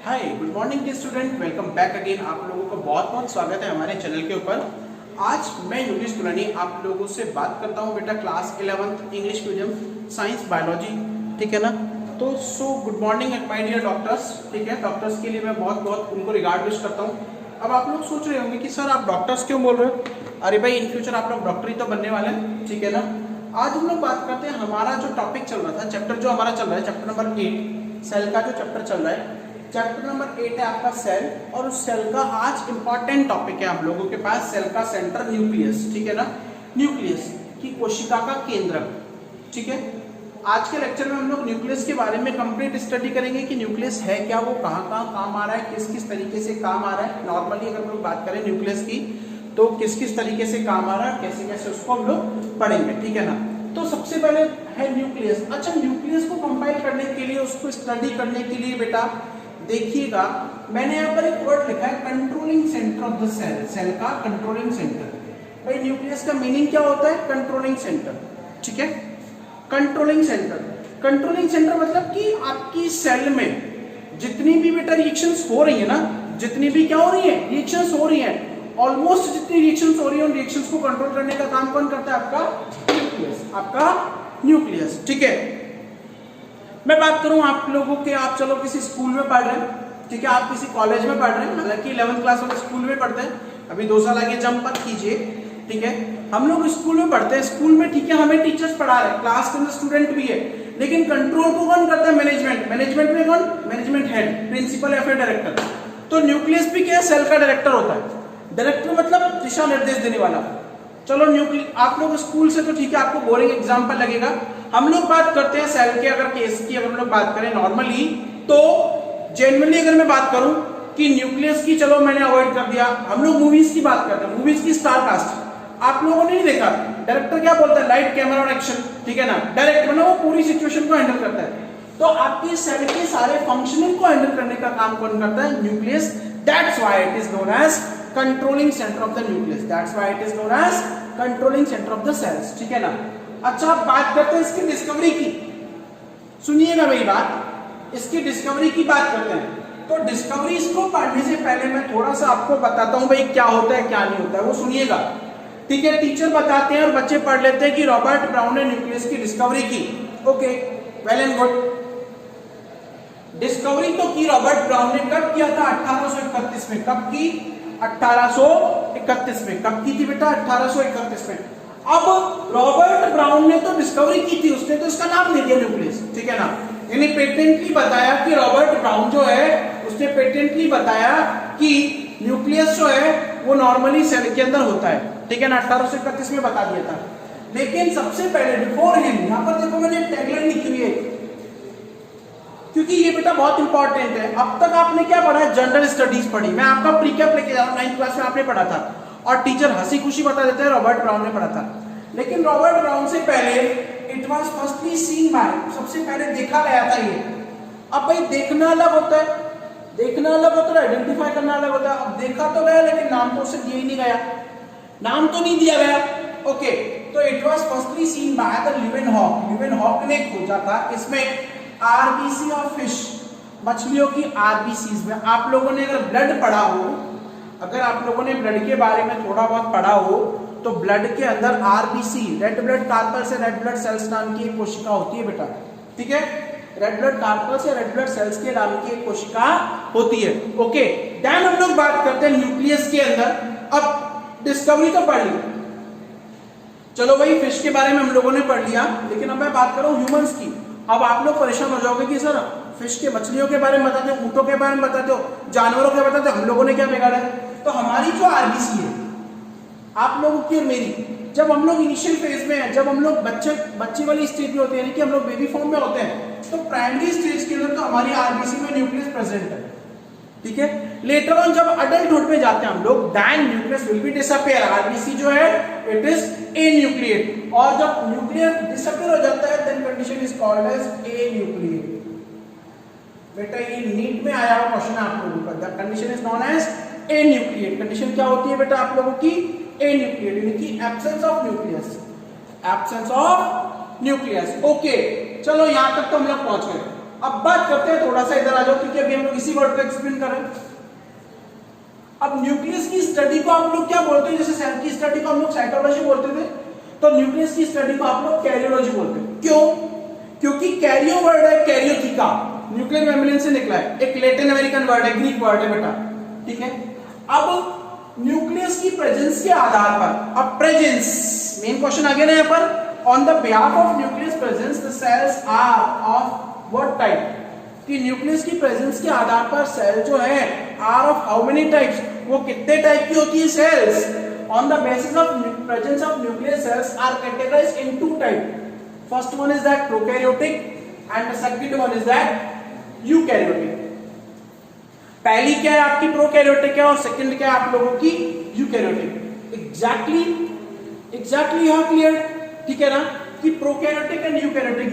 Hi good morning के student, welcome back again. आप लोगों का बहुत बहुत स्वागत है हमारे चैनल के ऊपर। आज मैं योगेश तुलानी आप लोगों से बात करता हूँ बेटा class 11th English medium science biology, ठीक है ना। तो good morning my dear doctors, ठीक है। डॉक्टर्स के लिए मैं बहुत बहुत उनको रिगार्ड विश करता हूँ। अब आप लोग सोच रहे होंगे कि सर आप डॉक्टर्स क्यों बोल रहे हो? अरे भाई, इन फ्यूचर आप लोग डॉक्टर ही तो बनने वाले हैं, ठीक है ना। आज हम लोग बात करते हैं, हमारा जो टॉपिक चल रहा था, चैप्टर जो हमारा चल रहा है, चैप्टर नंबर 8 सेल का जो चैप्टर चल रहा है, चैप्टर नंबर 8 है आपका सेल। और उस सेल का आज इंपॉर्टेंट टॉपिक है आप लोगों के पास, सेल का सेंटर न्यूक्लियस, ठीक है ना। न्यूक्लियस की कोशिका का केंद्र, ठीक है। आज के लेक्चर में हम लोग न्यूक्लियस के बारे में कंप्लीट स्टडी करेंगे कि न्यूक्लियस है क्या, वो कहाँ कहाँ काम आ रहा है, किस किस तरीके से काम आ रहा है। नॉर्मली अगर हम लोग बात करें न्यूक्लियस की तो किस किस तरीके से काम आ रहा है, कैसे कैसे उसको हम लोग पढ़ेंगे, ठीक है ना। तो सबसे पहले है न्यूक्लियस। अच्छा, न्यूक्लियस को कंपाइल करने के लिए, उसको स्टडी करने के लिए बेटा देखिएगा, मैंने यहाँ पर एक वर्ड लिखा है controlling centre of the cell. Cell का कंट्रोलिंग सेंटर। भाई न्यूक्लियस का मीनिंग क्या होता है? कंट्रोलिंग सेंटर, ठीक है। कंट्रोलिंग सेंटर, कंट्रोलिंग सेंटर मतलब कि आपकी सेल में जितनी भी बेटा रिएक्शंस हो रही है ना, जितनी भी क्या हो रही है, रिएक्शंस हो रही है, ऑलमोस्ट जितनी रिएक्शंस हो रही है, उन रिएक्शंस को कंट्रोल करने का काम कौन करता है? आपका न्यूक्लियस, आपका न्यूक्लियस, ठीक है। मैं बात करूं आप लोगों के, आप चलो किसी स्कूल में पढ़ रहे हैं, ठीक है, आप किसी कॉलेज में पढ़ रहे हैं, हालांकि 11th क्लास वाले स्कूल में पढ़ते हैं, अभी 2 साल आगे जंप मत कीजिए, ठीक है। हम लोग स्कूल में पढ़ते हैं, स्कूल में ठीक है हमें टीचर्स पढ़ा रहे हैं, क्लास के अंदर स्टूडेंट भी है, लेकिन कंट्रोल को कौन करता है? मैनेजमेंट। मैनेजमेंट में कौन? मैनेजमेंट हेड, प्रिंसिपल या फिर डायरेक्टर। तो न्यूक्लियस भी क्या है? सेल का डायरेक्टर होता है। डायरेक्टर मतलब दिशा निर्देश देने वाला। चलो न्यूक्लियस, आप लोग स्कूल से तो ठीक है, आपको बोरिंग एग्जांपल लगेगा। हम लोग बात करते हैं सेल के अगर केस की, अगर हम लोग बात करें नॉर्मली, तो जनरली अगर मैं बात करूं कि न्यूक्लियस की, चलो मैंने अवॉइड कर दिया, हम लोग मूवीज की बात करते हैं, मूवीज की स्टार कास्ट आप लोगों ने नहीं देखा, डायरेक्टर क्या बोलता है? लाइट कैमरा और एक्शन, ठीक है ना। डायरेक्ट मतलब वो पूरी सिचुएशन को हैंडल करता है। तो आपकी सेल के सारे फंक्शनिंग को हैंडल करने का काम कौन करता है? Nucleus. That's why it is known as controlling centre of the nucleus. That's why it is known as controlling centre of the cells, ठीक है ना। अच्छा, आप बात करते हैं इसकी डिस्कवरी की। सुनिएगा मेरी बात, इसकी डिस्कवरी की बात करते हैं। तो डिस्कवरी, इसको पढ़ने से पहले मैं थोड़ा सा आपको बताता हूं भाई क्या होता है क्या नहीं होता है, वो सुनिएगा, ठीक है। टीचर बताते हैं और बच्चे पढ़ लेते हैं कि रॉबर्ट ब्राउन ने न्यूक्लियस की डिस्कवरी की। Okay, well and good. Discovery तो की रॉबर्ट ब्राउन ने, कब किया था? 1831 में। कब की? 1831 में। कब की थी बेटा? 1831 में। अब रॉबर्ट ब्राउन ने तो डिस्कवरी की थी, उसने तो इसका नाम दे दिया न्यूक्लियस, ठीक है ना। यानी पेटेंटली बताया कि रॉबर्ट ब्राउन जो है, उसने पेटेंटली बताया कि न्यूक्लियस जो है वो नॉर्मली सेल के अंदर होता है, ठीक है ना। 1831 में बता दिया था। लेकिन सबसे पहले बिफोर हिम, यहां पर देखो मैंने टैगलाइन लिखी हुई है, क्योंकि ये बेटा बहुत इंपॉर्टेंट है। अब तक आपने क्या पढ़ा है? जनरल स्टडीज पढ़ी। मैं आपका प्रीकैप लेके जा रहा हूं, 9th क्लास में आपने पढ़ा था, और टीचर हंसी खुशी बता देते हैं रॉबर्ट ब्राउन ने पढ़ा था। लेकिन रॉबर्ट ब्राउन से पहले it was firstly seen by, सबसे पहले देखा गया था ये। अब भाई देखना अलग होता है, देखना अलग होता है, आइडेंटिफाई करना अलग होता है। अब देखा तो गया, लेकिन नाम तो उसे दिया ही नहीं गया, नाम तो नहीं दिया गया। ओके, तो it was firstly seen by the Leeuwenhoek. Leeuwenhoek ने खोजा था इसमें आरबीसी ऑफ फिश, मछलियों की आरबीसीज में। आप लोगों ने अगर ब्लड पढ़ा हो, अगर आप लोगों ने ब्लड के बारे में थोड़ा बहुत पढ़ा हो, तो ब्लड के अंदर आरबीसी, रेड ब्लड कार्पल्स से रेड ब्लड सेल्स नाम की एक कोशिका होती है बेटा, ठीक है। रेड ब्लड कार्पल्स या रेड ब्लड सेल्स के नाम की एक कोशिका होती है। ओके, देन हम लोग बात करते हैं न्यूक्लियस के अंदर। अब डिस्कवरी तो पढ़ ली, चलो भाई फिश के बारे में हम लोगों ने पढ़ लिया, लेकिन अब मैं बात कर रहा हूं ह्यूमंस की। अब आप लोग परेशान हो जाओगे कि सर फिश के, मछलियों के बारे में बताते हो, ऊंटों के बारे में बताते हो, जानवरों के बताते हो, हम लोगों ने क्या बिगाड़ा है? तो हमारी जो आरबीसी है, आप लोगों की और मेरी, जब हम लोग इनिशियल फेज में हैं, जब हम लोग बच्चे वाली स्टेज में होते हैं, यानी कि हम लोग बेबी फॉर्म में होते हैं, तो प्राइमरी स्टेज के अंदर तो हमारी आरबीसी में न्यूक्लियस प्रेजेंट है, ठीक है। लेटर ऑन जब अडल्टहुड में जाते हैं हम लोग, then nucleus will be disappear. RBC जो है इट इज एन्यूक्लिएट, और जब न्यूक्लियस डिसअपियर हो जाता है, then condition is called as enucleate. बेटा ये नीट में आया हुआ क्वेश्चन है आप लोगों का, the condition is known as enucleate. Condition क्या होती है बेटा आप लोगों की? एन्यूक्लिएट, यानी कि absence of nucleus, absence of nucleus. Okay, चलो यहां तक तो हम लोग पहुंच गए। अब अब बात करते हैं, थोड़ा सा इधर आ जाओ क्योंकि अभी हम लोग इसी वर्ड को एक्सप्लेन कर रहे हैं। अब न्यूक्लियस की स्टडी को आप लोग क्या बोलते हैं? जैसे सेल की स्टडी को हम लोग साइटोलॉजी बोलते थे, तो न्यूक्लियस की स्टडी को आप लोग कैरियोलॉजी बोलते हैं। क्यों? क्योंकि कैरियो वर्ड है, कैरियोथिका, न्यूक्लियर मेम्ब्रेन से निकला है, एक लैटिन अमेरिकन वर्ड है, ग्रीक वर्ड है बेटा, ठीक है। अब न्यूक्लियस की प्रेजेंस के आधार पर, अब प्रेजेंस मेन क्वेश्चन आ गया ना यहाँ पर, on the behalf of nucleus presence the cells are of what type, कि न्यूक्लियस की प्रेजेंस के आधार पर सेल जो है are of how many types, वो कितने टाइप की होती है cells. On the basis of presence of nucleus cells are categorised in two type, first one is that prokaryotic and the second one is that eukaryotic. पहली क्या है आपकी prokaryotic है और सेकंड क्या है आप लोगों की eukaryotic. Exactly you have clear, ठीक है ना, कि prokaryotic and eukaryotic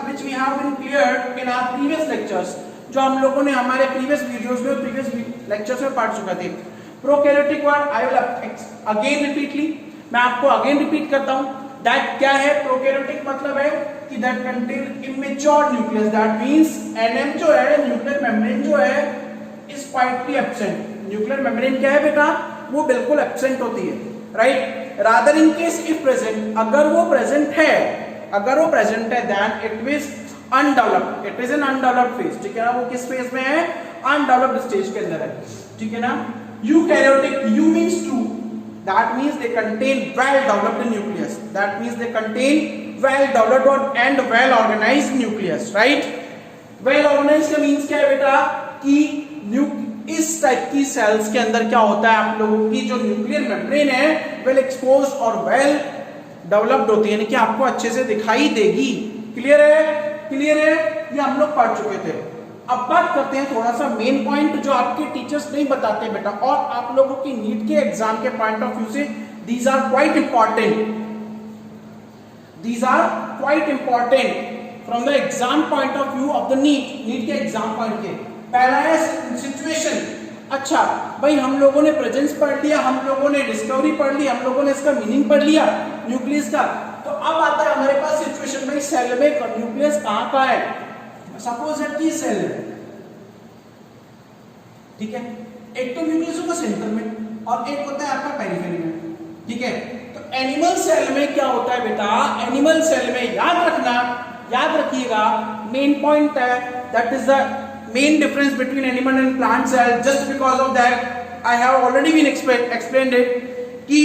which we have been cleared in our previous lectures, जो हम लोगों ने हमारे प्रीवियस वीडियोस में, प्रीवियस लेक्चर्स में पढ़ चुके थे। Prokaryotic word I will again repeatedly, मैं आपको अगेन रिपीट करता हूं, दैट क्या है प्रोकैरियोटिक मतलब है कि that contain immature nucleus, that means NM जो है, न्यूक्लियर मेम्ब्रेन जो है, is quietly absent. Nuclear membrane क्या है बेटा, वो बिल्कुल एब्सेंट होती है, right. Rather in case if present, अगर वो प्रेजेंट है, then it is undeveloped, it is an undeveloped phase, ठीक है ना। वो किस फेज में है? अनडेवलप्ड स्टेज के अंदर है, ठीक है ना। Eukaryotic, you means true, that means they contain well developed nucleus, that means they contain well developed and well organised nucleus, right. Well organised का मींस क्या है बेटा, कि इस टाइप की सेल्स के अंदर क्या होता है, आप लोगों की जो न्यूक्लियर मेम्ब्रेन है वेल एक्सपोज्ड और वेल डेवलप्ड होती है, यानी कि आपको अच्छे से दिखाई देगी। क्लियर है? क्लियर है, ये हम लोग पढ़ चुके थे। अब बात करते हैं थोड़ा सा मेन पॉइंट जो आपके टीचर्स नहीं बताते बेटा, और आप लोगों की नीट के एग्जाम के पॉइंट ऑफ व्यू से these are quite important, these are quite important from the exam point of view of the NEET के एग्जाम पॉइंट के। पहला है सिचुएशन। अच्छा भाई, हम लोगों ने प्रेजेंस पढ़ लिया, हम लोगों ने डिस्कवरी पढ़ ली, हम लोगों ने इसका मीनिंग पढ़ लिया न्यूक्लियस का, तो अब आता है हमारे पास सिचुएशन। भाई सेल में न्यूक्लियस कहां का है? सपोज दैट कि सेल है, ठीक है, एक तो न्यूक्लियस होगा सेंटर में और एक होता है आपका पेरिफेरी में, ठीक है। तो एनिमल सेल में क्या होता है बेटा, एनिमल सेल में याद रखिएगा मेन पॉइंट है, that is the main difference between animal and plant cell. Just because of that I have already been explained it कि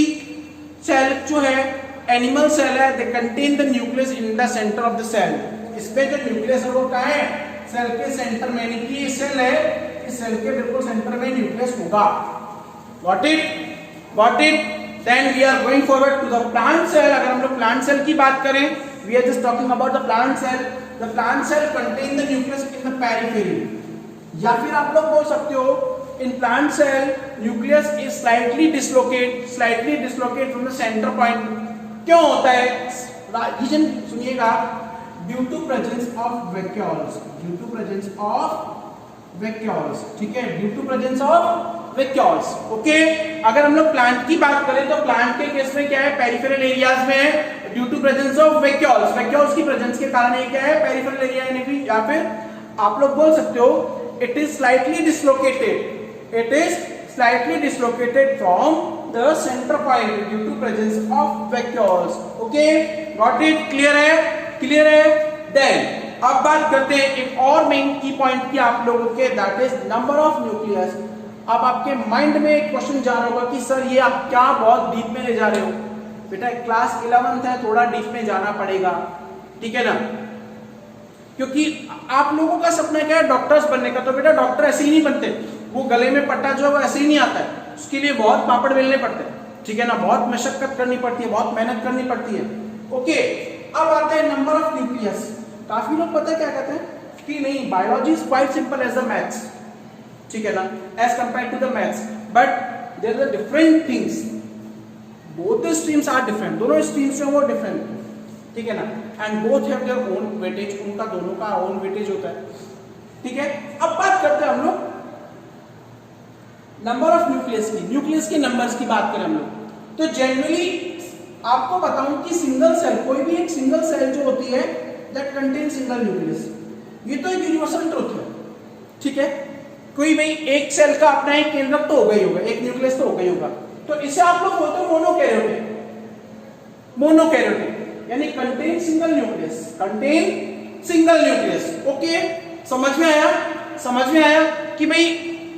सेल जो है एनिमल सेल है, they contain the nucleus in the center of the cell। इसमें जो nucleus है वो कहाँ है? सेल के सेंटर में, यानी कि ये सेल है, इस सेल के बिल्कुल सेंटर में न्यूक्लियस होगा। Got it? Then we are going forward to the plant cell। अगर हम लोग प्लांट सेल की बात करें, we are just talking about the plant cell। The plant cell contain the nucleus in the periphery, या फिर आप लोग बोल सकते हो in plant cell nucleus is slightly dislocate from the center point। क्यों होता है? रीजन सुनिएगा, due to presence of vacuoles, ठीक है, due to presence of vacuoles। Okay, अगर हम लोग प्लांट की बात करें तो प्लांट के केस में क्या है, पेरिफेरल एरियाज में है, due to presence of vacuoles की प्रेजेंस के कारण ये क्या है, पेरिफेरल एरिया, यानी कि या फिर आप लोग बोल सकते हो it is slightly dislocated from the centre point due to presence of vacuoles. Okay, got it? Clear है। देन अब बात करते हैं एक और मेन की पॉइंट की आप लोगों के, that is number of nucleus. अब आपके माइंड में एक क्वेश्चन जा रहा होगा कि सर ये आप क्या बहुत डीप में ले जा रहे हो? बेटा क्लास 11th है, थोड़ा डीप में जाना पड़ेगा, ठीक है ना, क्योंकि आप लोगों का सपना क्या है, डॉक्टर्स बनने का। तो बेटा डॉक्टर ऐसे ही नहीं बनते, वो गले में पट्टा जो है वो ऐसे ही नहीं आता है, उसके लिए बहुत पापड़ बेलने पड़ते हैं, ठीक है ना, बहुत मशक्कत करनी पड़ती है, बहुत मेहनत करनी पड़ती है। ओके, अब आता है नंबर ऑफ न्यूक्लियस। काफी लोग पता है क्या कहते हैं कि नहीं, biology is quite simple as the maths, ठीक है ना, as compare to the maths, but there are different things, both the streams are different, दोनों स्ट्रीम्स जो है वो डिफरेंट, ठीक है ना, and both have their own weightage, उनका दोनों का ओन वेटेज होता है, ठीक है। अब बात करते हैं हम लोग नंबर ऑफ न्यूक्लियस के नंबर्स की बात करें हम लोग, तो जनरली आपको बताऊं कि सिंगल सेल, कोई भी एक सिंगल सेल जो होती है दैट कंटेन सिंगल न्यूक्लियस, ये तो एक यूनिवर्सल ट्रुथ है, ठीक है। कोई भाई एक सेल का अपना एक केंद्रक तो होगा ही होगा, एक न्यूक्लियस तो होगा ही होगा, तो इसे आप लोग बोलते हो मोनोकैरियोटिक। मोनोकैरियोटिक यानी contain single nucleus, contain single nucleus. Okay, समझ में आया? समझ में आया कि भाई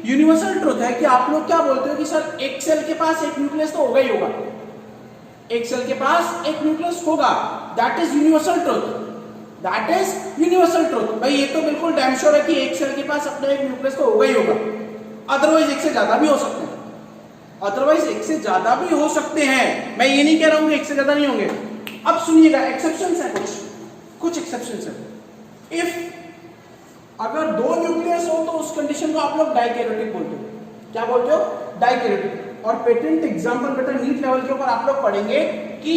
यूनिवर्सल ट्रुथ है कि आप लोग क्या बोलते हो कि सर एक सेल के पास एक न्यूक्लियस तो होगा ही होगा, एक सेल के पास एक न्यूक्लियस होगा, that is universal truth, that is universal truth. भाई ये तो बिल्कुल डैम श्योर है कि एक सेल के पास अपना एक न्यूक्लियस तो होगा ही होगा, अदरवाइज एक से ज्यादा भी हो सकते हैं, अदरवाइज एक से ज्यादा भी हो सकते हैं। मैं ये नहीं कह रहा हूं कि एक से ज्यादा नहीं होंगे। अब सुनिएगा, एक्सेप्शंस है, कुछ एक्सेप्शंस है। इफ अगर दो न्यूक्लियस हो तो उस कंडीशन को आप लोग डाइकैरियोटिक बोलते हो। क्या बोलते हो? डाइकैरियोटिक। और पेटेंट एग्जांपल बेटा नीट लेवल के ऊपर आप लोग पढ़ेंगे कि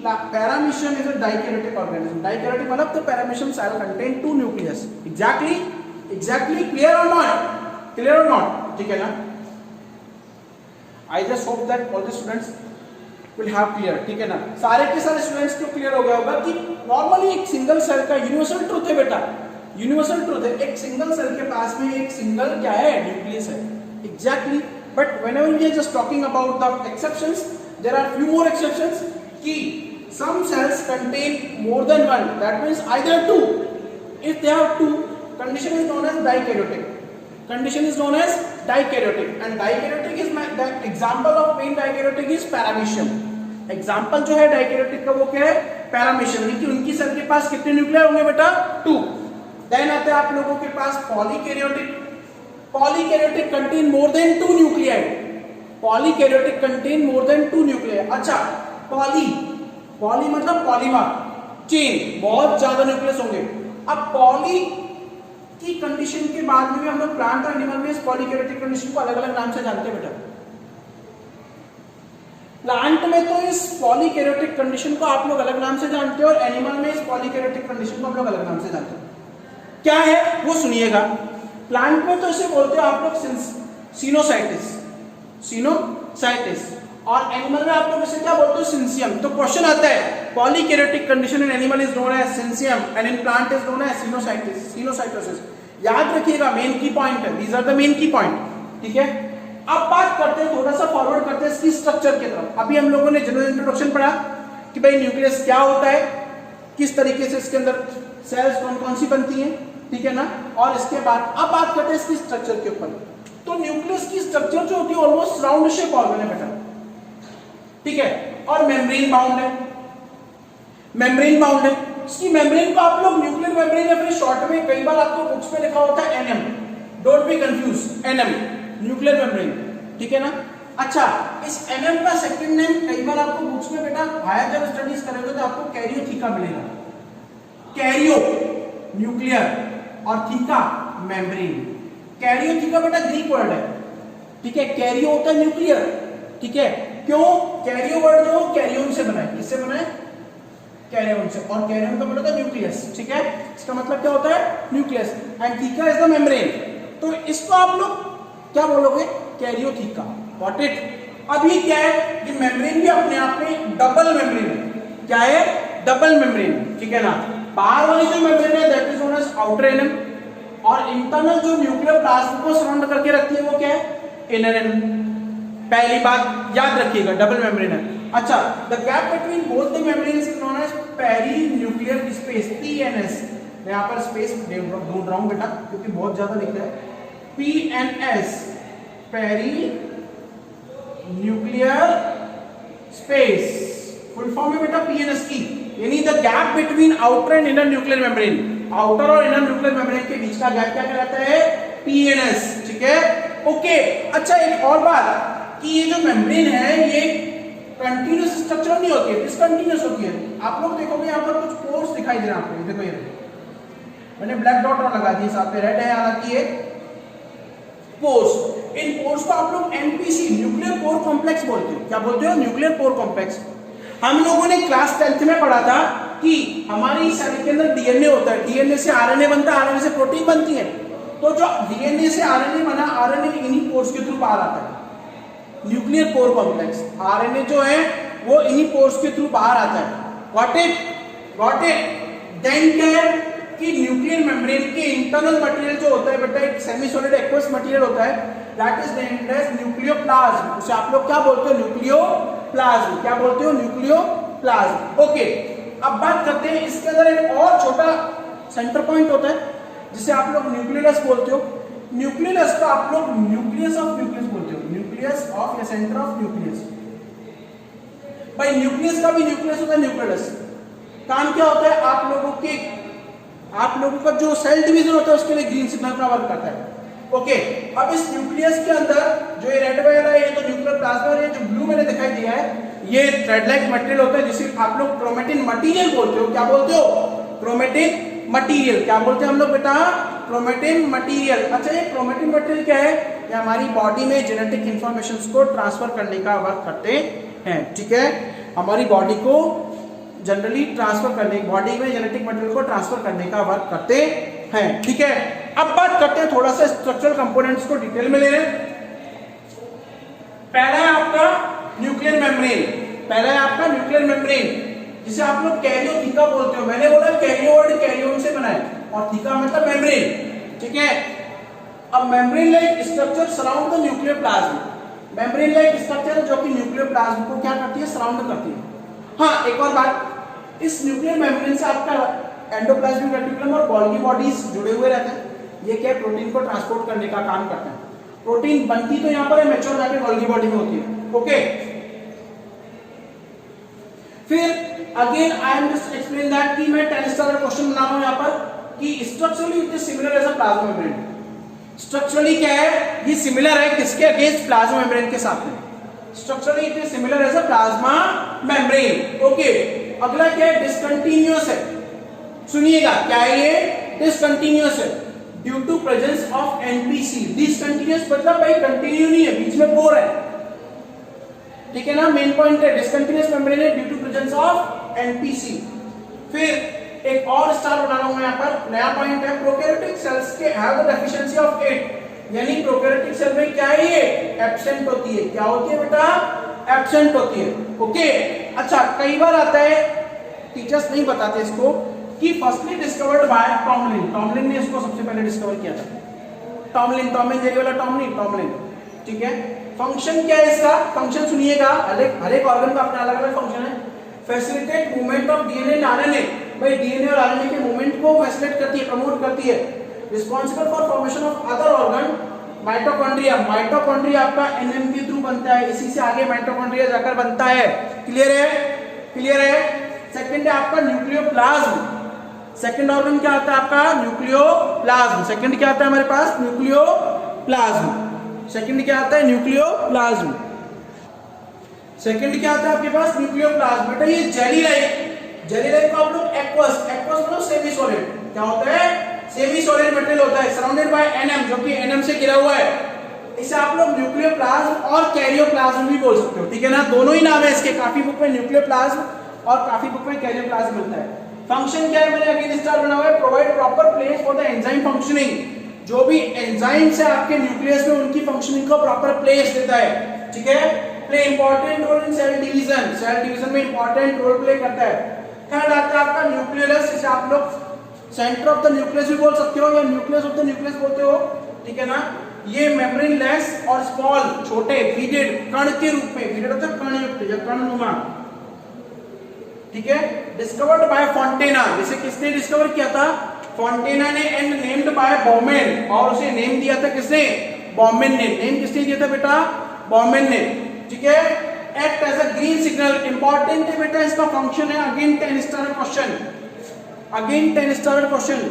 paramecium is a dikaryotic organism. Dikaryotic मतलब the paramecium cell contain two nucleus. Exactly clear और नॉट? क्लियर और नॉट? ठीक है ना? I just hope that all the students will have clear, ठीक है ना? सारे के सारे स्टूडेंट्स को क्लियर हो गया होगा कि नॉर्मली एक सिंगल सेल का यूनिवर्सल ट्रुथ है बेटा, यूनिवर्सल ट्रुथ है, एक सिंगल सेल के पास में एक सिंगल क्या है? न्यूक्लियस है। Exactly, but whenever we are just talking about the exceptions, there are few more exceptions कि some cells contain more than one, that means either two. If they have two, condition is known as dikaryotic. Condition is known as dikaryotic, and dikaryotic is the example of main dikaryotic is paramecium. Example जो है dikaryotic का वो क्या है? Paramecium, यानी कि उनकी cell के पास कितने न्यूक्लियर होंगे बेटा? 2. देन आते हैं आप लोगों के पास polykaryotic. Polykaryotic contain more than 2 nuclei. Polykaryotic contain more than 2 nuclei. अच्छा, पॉली मतलब पॉलीमर चेन, बहुत ज्यादा न्यूक्लियस होंगे। अब पॉली की कंडीशन के बाद में भी हम लोग प्लांट और एनिमल में इस पॉलीकैरियोटिक कंडीशन को अलग अलग नाम से जानते हैं बेटा। प्लांट में तो इस पॉलीकैरियोटिक कंडीशन को आप लोग अलग नाम से जानते हो और एनिमल में इस पॉलीकैरियोटिक कंडीशन को हम लोग अलग नाम से जानते हैं। क्या है वो सुनिएगा। प्लांट में तो इसे बोलते हो आप लोग सिनोसाइटिस, सिनोसाइटिस, और एनिमल में आप लोग इसे क्या बोलते हो? सिंसियम। तो क्वेश्चन आता है, polykaryotic condition in animal is known as syncytium and in plant is known as coenocytic, coenocytosis. याद रखिएगा, मेन की पॉइंट है, these are the main key point, ठीक है। अब बात करते हैं, थोड़ा सा फॉरवर्ड करते हैं इसकी स्ट्रक्चर की तरफ। अभी हम लोगों ने जनरल इंट्रोडक्शन पढ़ा कि भाई न्यूक्लियस क्या होता है, किस तरीके से इसके अंदर सेल्स कौन कौन सी बनती हैं, ठीक है ना। और इसके बाद अब बात करते हैं इसकी स्ट्रक्चर के ऊपर। तो न्यूक्लियस की स्ट्रक्चर जो होती है ऑलमोस्ट राउंड शेप ऑर्गन है बेटा, ठीक है, और मेम्ब्रेन बाउंड है, मेम्ब्रेन बाउंड है। इसकी मेम्ब्रेन को आप लोग न्यूक्लियर मेम्ब्रेन या फिर शॉर्ट में कई बार आपको बुक्स में लिखा होता है NM, don't be confuse, NM nuclear membrane, ठीक है ना। अच्छा, इस एनएम का सेकंड नेम कई बार आपको बुक्स में बेटा हायर जब स्टडीज करोगे तो आपको कैरियोथीका मिलेगा। कैरियो न्यूक्लियर और थीका मेम्ब्रेन। कैरियोथीका बेटा ग्रीक वर्ड है, ठीक है। कैरियो होता है न्यूक्लियर, ठीक है। क्यों? कैरियो वर्ड जो कैरियोन से बना है, किससे बना है? कैरियोन से, और कैरियोन का मतलब न्यूक्लियस, ठीक है। इसका मतलब क्या होता है? Nucleus, and theca is the membrane. तो इसको आप लोग क्या बोलोगे? कैरियोथीका। Got it? अब ये क्या है? ये मेम्ब्रेन भी अपने आप में डबल मेम्ब्रेन है। क्या है? डबल मेम्ब्रेन, ठीक है ना। बाहर वाली जो मेम्ब्रेन है that is known as outer NM, और इंटरनल जो न्यूक्लियर प्लाज्म को सराउंड करके रखती है वो क्या है? Inner NM. पहली बात याद रखिएगा, डबल मेम्ब्रेन है। अच्छा, the gap between both the membranes is known as perinuclear space, PNS. मैं यहां पर स्पेस ढूंढ रहा हूं बेटा क्योंकि बहुत ज्यादा लिखा है। PNS, perinuclear space, full form है बेटा पीएनएस की, यानी the gap between outer and inner nuclear membrane. Outer और इनर न्यूक्लियर मेम्ब्रेन के बीच का गैप क्या कहलाता है? पीएनएस, ठीक है। ओके, अच्छा एक और बात कि ये जो मेम्ब्रेन है ये कंटीन्यूअस स्ट्रक्चर नहीं होती है, डिसकंटीन्यूअस होती है। आप लोग देखोगे यहाँ पर कुछ पोर्स दिखाई दे रहे हैं आपको, देखो ये मैंने ब्लैक डॉट और लगा दी, साथ में रेड है, हालांकि ये पोर्स। इन पोर्स को आप लोग एनपीसी, न्यूक्लियर पोर कॉम्प्लेक्स बोलते हो। क्या बोलते हो? Nuclear pore complex. हम लोगों ने क्लास 10th में पढ़ा था कि हमारी सेल के अंदर डीएनए होता है, डीएनए से आरएनए बनता है, आरएनए से प्रोटीन बनती है। तो जो डीएनए से आरएनए बना, आरएनए इन्हीं पोर्स के थ्रू बाहर आता है, न्यूक्लियर पोर कॉम्प्लेक्स। आरएनए जो है वो इन्हीं पोर्स के थ्रू बाहर आता है। Got it? Got it? Then क्या है? कि न्यूक्लियर मेम्ब्रेन के इंटरनल मटेरियल जो होता है बेटा एक सेमी सॉलिड एक्वस मटेरियल होता है, that is named as nucleoplasm. उसे आप लोग क्या बोलते हो? न्यूक्लियोप्लाज्म। क्या बोलते हो? न्यूक्लियोप्लाज्म। ओके, अब बात करते हैं इसके अंदर एक और छोटा सेंटर पॉइंट होता है जिसे आप लोग न्यूक्लियस बोलते हो। न्यूक्लियस को आप लोग न्यूक्लियस ऑफ न्यूक्लियस बोलते हो, न्यूक्लियस ऑफ या सेंटर ऑफ न्यूक्लियस। भाई न्यूक्लियस का भी न्यूक्लियस होता है, न्यूक्लियस काम क्या होता है? आप लोगों का जो सेल डिवीजन होता है उसके लिए ग्रीन सिग्नल का वर्क करता है। ओके, अब इस न्यूक्लियस के अंदर जो ये रेड वाला है ये तो न्यूक्लियर प्लाज्मा है, जो ब्लू मैंने दिखाई दिया है ये थ्रेड लाइक मटेरियल होता है जिसे आप लोग क्रोमेटिन मटेरियल बोलते हो। क्या बोलते हो? Chromatin material. क्या बोलते हैं हम लोग बेटा? Chromatin material. अच्छा, ये क्रोमेटिन मटेरियल क्या है? ये हमारी बॉडी में जेनेटिक इंफॉर्मेशन को ट्रांसफर करने का वर्क करते हैं। ठीक है, हमारी बॉडी को जनरली ट्रांसफर करने, बॉडी में जेनेटिक मटेरियल को ट्रांसफर करने का वर्क करते हैं। ठीक है, अब बात करते हैं थोड़ा सा स्ट्रक्चरल कंपोनेंट्स को डिटेल में ले रहे हैं। पहला है आपका न्यूक्लियर मेम्ब्रेन। पहला है आपका न्यूक्लियर मेम्ब्रेन जिसे आप लोग कैरियोथीका बोलते हो। मैंने बोला कैरियोड कैरियोन से बना है और थीका मतलब मेम्ब्रेन। ठीक है, अब membrane like structure surround the nuclear plasm. Membrane like structure जो कि न्यूक्लियर प्लाज्म को क्या करती है? सराउंड करती है। हाँ, एक और बात, इस न्यूक्लियर मेम्ब्रेन से आपका एंडोप्लाज्मिक रेटिकुलम और गोल्गी बॉडीज जुड़े हुए रहते हैं। ये क्या प्रोटीन को ट्रांसपोर्ट करने का काम करते हैं। प्रोटीन बनती तो यहाँ पर है, मैच्योर जाके गोल्गी बॉडी में होती है। ओके, फिर again I am just explain that कि मैं 10 स्टार क्वेश्चन बना रहा हूं यहाँ पर कि structurally it is similar as a plasma membrane. Structurally क्या है? ये सिमिलर है किसके अगेंस्ट? प्लाज्मा मेम्ब्रेन के साथ में। Structurally it is similar as a plasma membrane. Okay, अगला क्या है? डिसकंटिन्यूअस है। सुनिएगा क्या है ये? डिसकंटिन्यूअस है due to presence of NPC. Discontinuous मतलब भाई कंटिन्यू नहीं है, बीच में बोर है। ठीक है ना, मेन पॉइंट है डिसकंटिन्यूअस मेम्ब्रेन है due to presence of NPC. फिर एक और स्टार बना रहा हूं यहाँ पर, नया पॉइंट है प्रोकैरियोटिक सेल्स के हैव द डेफिशिएंसी ऑफ 8, यानी प्रोकैरियोटिक सेल में क्या है? ये एब्सेंट होती है। क्या होती है बेटा? एब्सेंट होती है। ओके, अच्छा, कई बार आता है टीचर्स नहीं बताते इसको कि firstly discovered by Tomlin. Tomlin ने इसको सबसे पहले डिस्कवर किया था। टॉमलिन, टॉम एंड जेरी वाला टॉमलिन। ठीक है, फंक्शन क्या है इसका? फंक्शन सुनिएगा, हर एक ऑर्गन का अपना अलग अलग फंक्शन है। Facilitate movement of DNA and RNA. भाई डीएनए और आरएनए के मूवमेंट को फैसिलिटेट करती है, प्रमोट करती है। Responsible for formation of other organ. Mitochondria, mitochondria आपका एनएम के थ्रू बनता है, इसी से आगे माइटोकॉन्ड्रिया जाकर बनता है। क्लियर है? क्लियर है? सेकंड है आपका न्यूक्लियोप्लाज्म। सेकंड ऑर्गन क्या आता है आपका? न्यूक्लियोप्लाज्म। सेकंड क्या आता है हमारे पास? न्यूक्लियोप्लाज्म। सेकंड क्या आता है? न्यूक्लियोप्लाज्म। सेकंड क्या आता है आपके पास? न्यूक्लियोप्लाज्म। बेटा ये जेली लाइक को आप लोग एक्वस मतलब सेमी सॉलिड। क्या होता है? सेमी सॉलिड मटेरियल होता है सराउंडेड बाय एनएम, जो कि एनएम से घिरा हुआ है। इसे आप लोग न्यूक्लियोप्लाज्म और कैरियोप्लाज्म भी बोल सकते हो। ठीक है ना, दोनों ही नाम है इसके। काफी बुक में न्यूक्लियोप्लाज्म और काफी बुक में कैरियोप्लाज्म मिलता है। फंक्शन क्या है? मैंने अगेन स्टार बना हुआ है, provide proper place for the enzyme functioning. जो भी एंजाइम्स है आपके न्यूक्लियस में उनकी फंक्शनिंग को प्रॉपर प्लेस देता है। ठीक है, play important role in cell division. Cell division में इंपॉर्टेंट रोल प्ले करता है। थर्ड आता है आपका न्यूक्लियस, जिसे आप लोग सेंटर ऑफ द न्यूक्लियस भी बोल सकते हो या न्यूक्लियस ऑफ द न्यूक्लियस बोलते हो। ठीक है ना, ये मेम्ब्रेन लेस और स्मॉल, छोटे बीडेड कण के रूप में, बीडेड मतलब कणयुक्त या कणनुमा। ठीक है, डिस्कवर्ड बाय फॉन्टेना। जिसे किसने डिस्कवर किया था? फॉन्टेना ने, एंड नेम्ड बाय बॉमेन, और उसे नेम दिया था किसने? बॉमेन ने। नेम किसने दिया था बेटा? बॉमेन ने। ठीक है, act as a green signal. Important है बेटा, इसका फंक्शन है। Again 10 star question,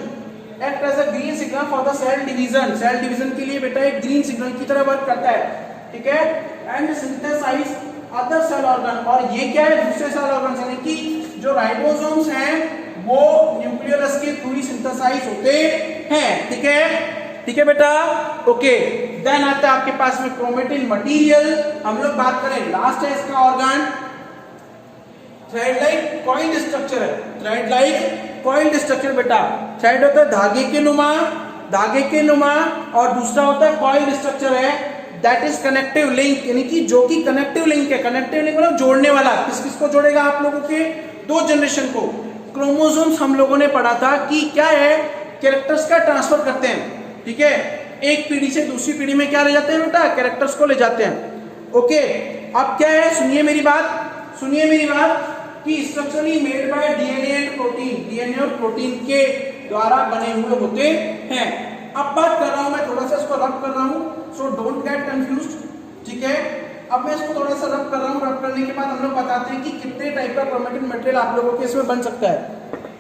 act as a green signal for the cell division. Cell division के लिए बेटा एक ग्रीन सिग्नल की तरह वर्क करता है। ठीक है, and synthesise other cell organ. और ये क्या है? दूसरे सेल ऑर्गन, यानी कि जो राइबोसोम्स हैं वो न्यूक्लियस के थ्रू ही सिंथेसाइज होते हैं। ठीक है, ठीक है बेटा। ओके, देन आता है आपके पास में क्रोमेटिन मटेरियल। हम लोग बात करें, लास्ट है इसका organ, thread like coiled structure है। थ्रेड लाइक कॉइल्ड स्ट्रक्चर बेटा, थ्रेड होता है धागे के नुमा, और दूसरा होता है कॉइल्ड स्ट्रक्चर है, दैट इज कनेक्टिव लिंक, यानी कि जो कि कनेक्टिव लिंक है। कनेक्टिव लिंक मतलब जोड़ने वाला। किस किस को जोड़ेगा? आप लोगों के दो जनरेशन को, क्रोमोसोम्स हम लोगों ने पढ़ा था कि क्या है, कैरेक्टर्स का ट्रांसफर करते हैं, ठीक है, एक पीढ़ी से दूसरी पीढ़ी में क्या ले जाते हैं बेटा, कैरेक्टर्स को ले जाते हैं। ओके, अब क्या है, सुनिए मेरी बात कि structurally made by DNA and protein, DNA और प्रोटीन के द्वारा बने हुए होते हैं। अब बात कर रहा हूं मैं, थोड़ा सा इसको रब कर रहा हूं, सो डोंट गेट कंफ्यूज्ड, ठीक है। अब मैं इसको थोड़ा सा रब कर रहा हूं, रब करने के बाद हम लोग बताते हैं कि कितने टाइप का क्रोमेटिन मटेरियल आप लोगों के इसमें बन सकता है,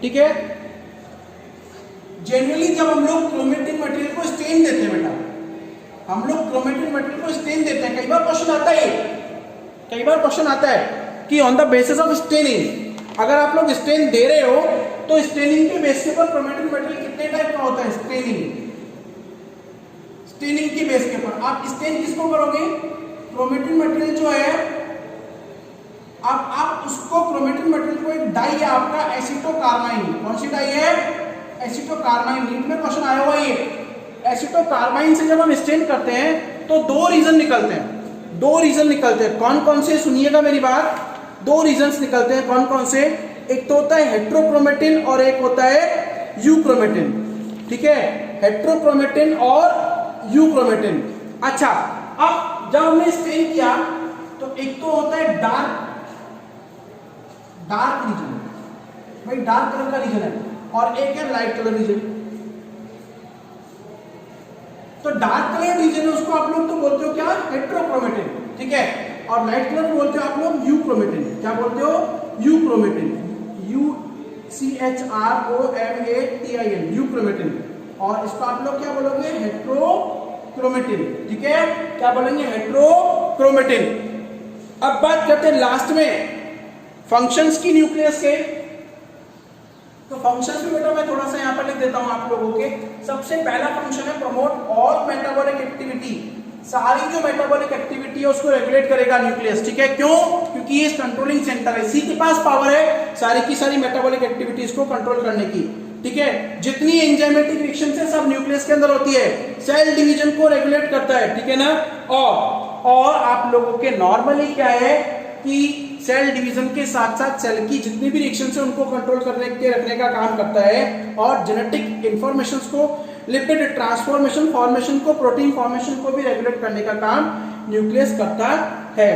ठीक है। जनरली जब हम लोग क्रोमेटिन मटेरियल को स्टेन देते हैं बेटा, हम लोग क्रोमेटिन मटेरियल को स्टेन देते हैं, कई बार क्वेश्चन आता है कि on the basis of staining, अगर आप लोग स्टेन दे रहे हो तो स्टेनिंग के बेस के ऊपर क्रोमेटिन मटेरियल कितने टाइप का होता है, स्टेनिंग के बेस के ऊपर आप स्टेन किसको करोगे, क्रोमेटिन मटेरियल जो है, आप उसको क्रोमेटिन मटेरियल को एक डाई है आपका एसिटोकार्बाइन, कौन सी डाई है, एसिटोकार्बाइन, नीट में क्वेश्चन आया हुआ ये। एसिटोकार्बाइन से जब हम स्टेन करते हैं तो दो रीजन निकलते हैं, कौन कौन से, सुनिएगा मेरी बात, दो रीजंस निकलते हैं, कौन कौन से, एक तो होता है हेट्रोक्रोमेटिन और एक होता है यूक्रोमेटिन, ठीक है, हेट्रोक्रोमेटिन और यूक्रोमेटिन। अच्छा, अब जब हमने स्टेन किया तो एक तो होता है डार्क रीजन, भाई डार्क कलर का रीजन है, और एक है लाइट कलर रीजन। तो डार्क कलर रीजन है उसको आप लोग तो बोलते हो क्या, हेट्रोक्रोमेटिन, ठीक है, और लाइट कलर बोलते हो आप लोग यूक्रोमेटिन, क्या बोलते हो, यूक्रोमेटिन, UCHROMATIN, यूक्रोमेटिन, और इसको आप लोग क्या बोलोगे, हेट्रोक्रोमेटिन, ठीक है, क्या बोलेंगे, हेट्रोक्रोमेटिन। अब बात करते हैं लास्ट में फंक्शंस की न्यूक्लियस के, तो फंक्शंस भी बेटा मैं थोड़ा सा यहाँ पर लिख देता हूँ आप लोगों के। सबसे पहला फंक्शन है प्रमोट ऑल मेटाबॉलिक एक्टिविटी, सारी जो मेटाबॉलिक एक्टिविटी है उसको रेगुलेट करेगा न्यूक्लियस, ठीक है, क्यों, क्योंकि ये कंट्रोलिंग सेंटर है, इसी के पास पावर है सारी की सारी मेटाबॉलिक एक्टिविटीज को कंट्रोल करने की, ठीक है। जितनी एंजाइमेटिक रिएक्शंस है सब न्यूक्लियस के अंदर होती है, सेल डिवीजन को रेगुलेट करता है, ठीक है ना। और आप लोगों के नॉर्मली क्या है कि सेल डिवीजन के साथ साथ सेल की जितनी भी रिएक्शंस है उनको कंट्रोल करने के रखने का काम करता है, और जेनेटिक इंफॉर्मेशंस को, लिपिड ट्रांसफॉर्मेशन फॉर्मेशन को, प्रोटीन फॉर्मेशन को भी रेगुलेट करने का काम न्यूक्लियस करता है,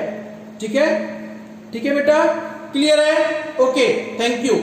ठीक है बेटा, क्लियर है, ओके, थैंक यू।